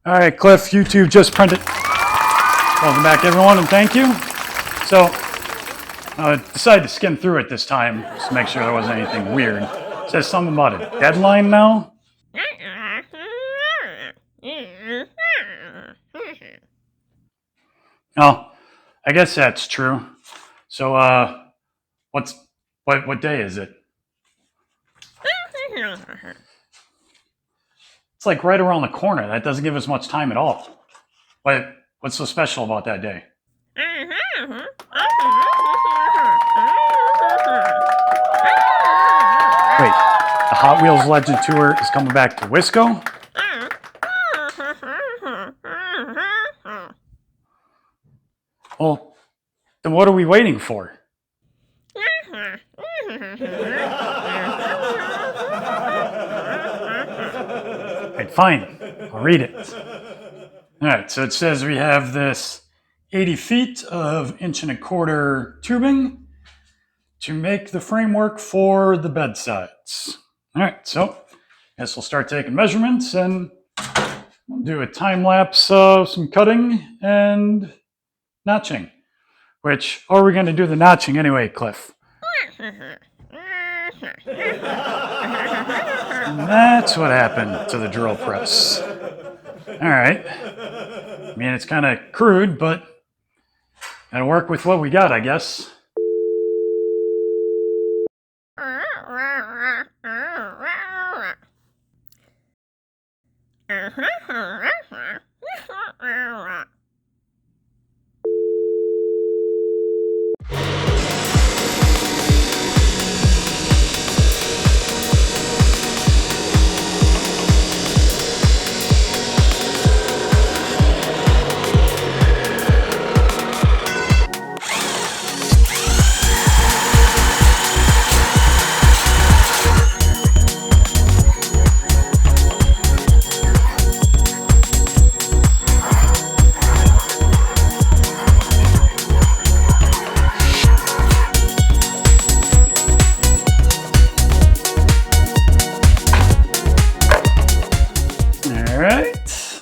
All right, Cliff, YouTube just printed. Welcome back, everyone, and thank you. So, I decided to skim through it this time just to make sure there wasn't anything weird. It says something about a deadline now. Oh, I guess that's true. So, what day is it? It's like right around the corner. That doesn't give us much time at all. What's so special about that day? Wait, the Hot Wheels Legend Tour is coming back to Wisco? Well, then what are we waiting for? Right, fine. I'll read it. All right, so it says we have this 80 feet of 1.25 inch tubing to make the framework for the bed sides. All right, so I guess we'll start taking measurements and we'll do a time lapse of some cutting and notching. Which, are we going to do the notching anyway, Cliff? And that's what happened to the drill press. All right. I mean, it's kind of crude, but gotta work with what we got, I guess.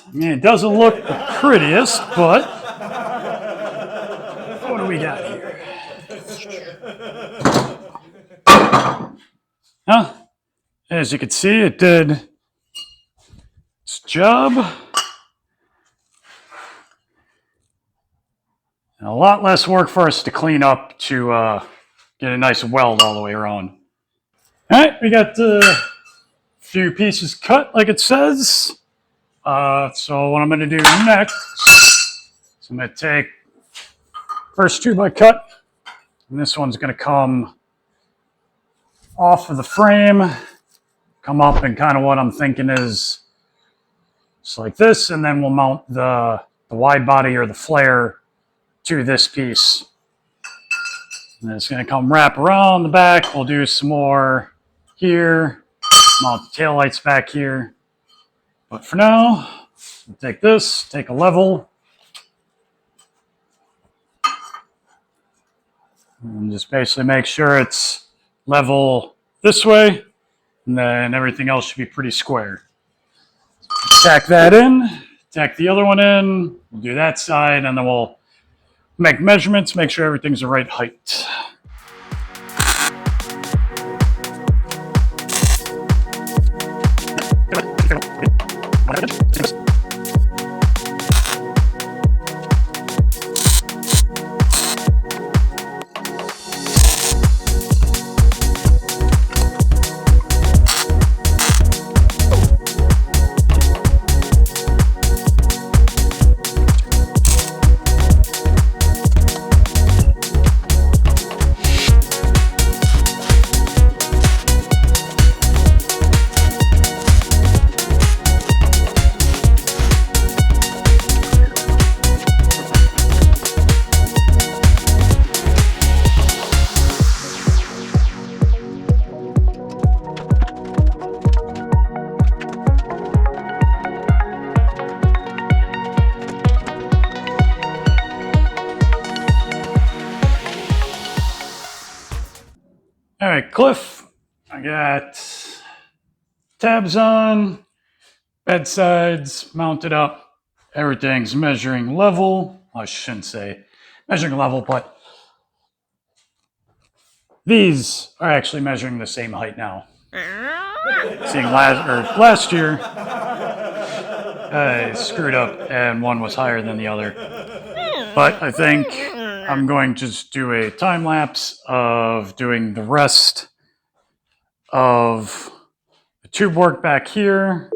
I mean, it doesn't look the prettiest, but what do we got here? Huh? As you can see, it did its job. And a lot less work for us to clean up to get a nice weld all the way around. All right, we got a few pieces cut like it says. So what I'm going to do next is I'm going to take first tube I cut, and this one's going to come off of the frame, come up, and kind of what I'm thinking is just like this, and then we'll mount the wide body or the flare to this piece. And it's going to come wrap around the back. We'll do some more here, mount the taillights back here. But for now, we'll take this, take a level, and just basically make sure it's level this way, and then everything else should be pretty square. Tack that in, tack the other one in, we'll do that side, and then we'll make measurements, make sure everything's the right height. All right, Cliff, I got tabs on, bedsides mounted up. Everything's measuring level. I shouldn't say measuring level, but these are actually measuring the same height now. Seeing last year, I screwed up and one was higher than the other. But I think I'm going to just do a time lapse of doing the rest of the tube work back here.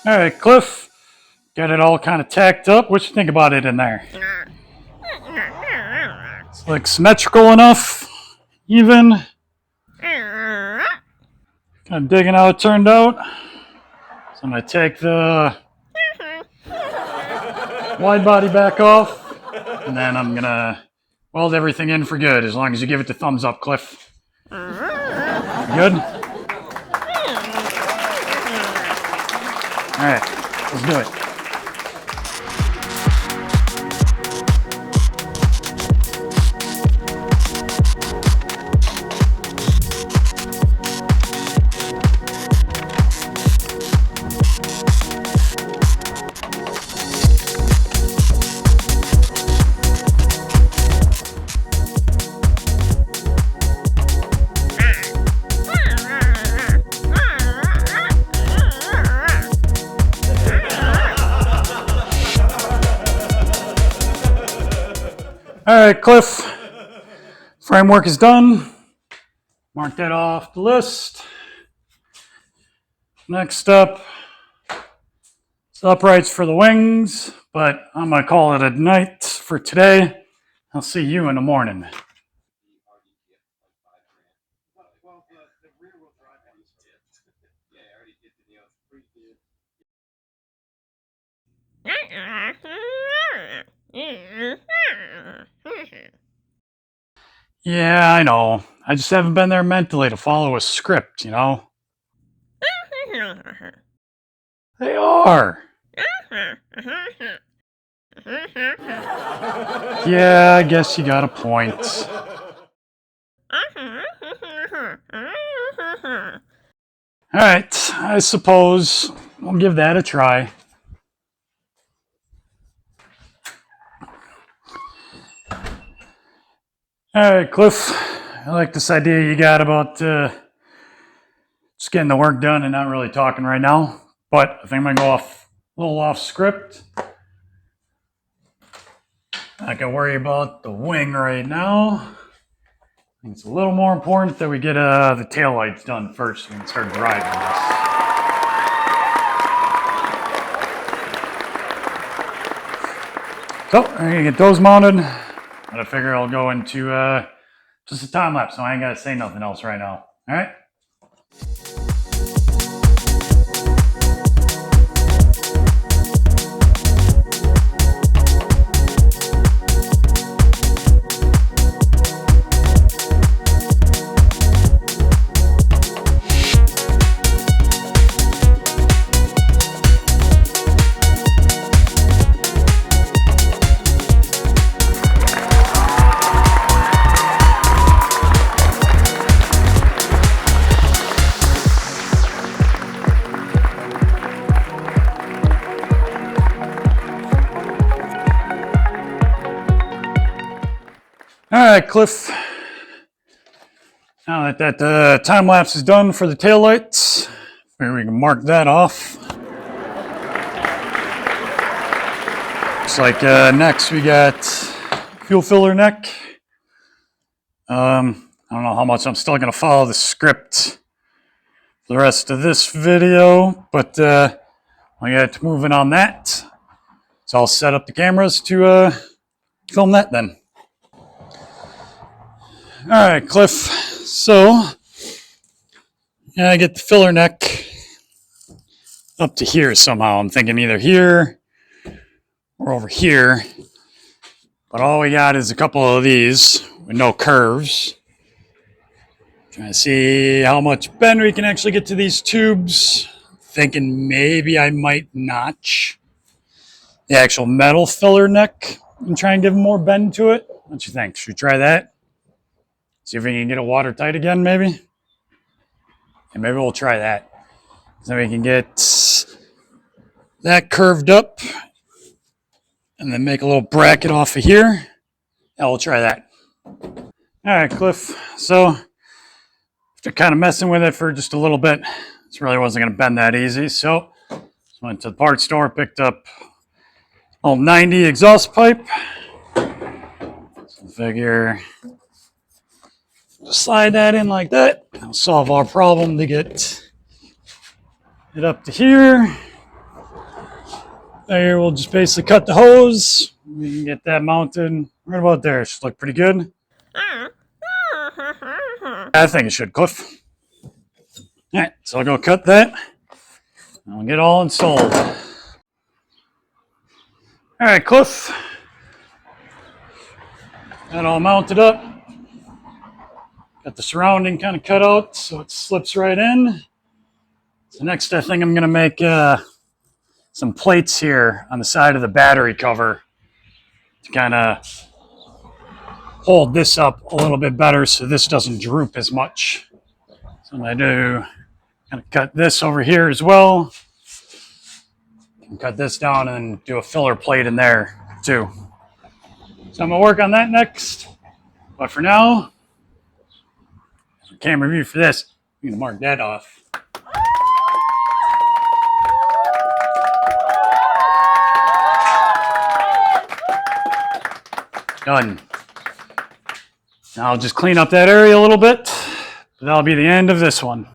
All right, Cliff, got it all kind of tacked up. What you think about it in there? It's like symmetrical enough, even. Kind of digging how it turned out. So I'm gonna take the wide body back off, and then I'm gonna weld everything in for good. As long as you give it the thumbs up, Cliff. Good. All right, let's do it. All right, Cliff, framework is done. Mark that off the list. Next up, it's uprights for the wings, but I'm gonna call it a night for today. I'll see you in the morning. Yeah, I know. I just haven't been there mentally to follow a script, you know? They are. Yeah, I guess you got a point. All right, I suppose we'll give that a try. All right, Cliff, I like this idea you got about just getting the work done and not really talking right now, but I think I'm gonna go a little off script. I can worry about the wing right now. I think it's a little more important that we get the taillights done first so we can start driving this. So I'm gonna get those mounted. But I figure I'll go into just a time lapse, so I ain't gotta say nothing else right now. All right. Alright, Cliff. Now that time lapse is done for the taillights, maybe we can mark that off. Looks like next we got fuel filler neck. I don't know how much I'm still going to follow the script for the rest of this video, but I got moving on that. So I'll set up the cameras to film that then. Alright, Cliff. So, yeah, I get the filler neck up to here somehow. I'm thinking either here or over here. But all we got is a couple of these with no curves. Trying to see how much bend we can actually get to these tubes. Thinking maybe I might notch the actual metal filler neck and try and give more bend to it. What you think? Should we try that? See if we can get it watertight again, maybe? And maybe we'll try that. So we can get that curved up and then make a little bracket off of here. Yeah, we'll try that. All right, Cliff. So after kind of messing with it for just a little bit, this really wasn't going to bend that easy. So went to the parts store, picked up old 90 exhaust pipe. So figure just slide that in like that. That'll solve our problem to get it up to here. There, we'll just basically cut the hose. We can get that mounted right about there. It should look pretty good. I think it should, Cliff. All right, so I'll go cut that. And we'll get it all installed. All right, Cliff. Got all mounted up. Got the surrounding kind of cut out so it slips right in. So next I think I'm going to make some plates here on the side of the battery cover to kind of hold this up a little bit better so this doesn't droop as much. So I'm going to do, kind of cut this over here as well. And cut this down and do a filler plate in there too. So I'm going to work on that next. But for now, camera review for this. I'm going to mark that off. Done. Now I'll just clean up that area a little bit. But that'll be the end of this one.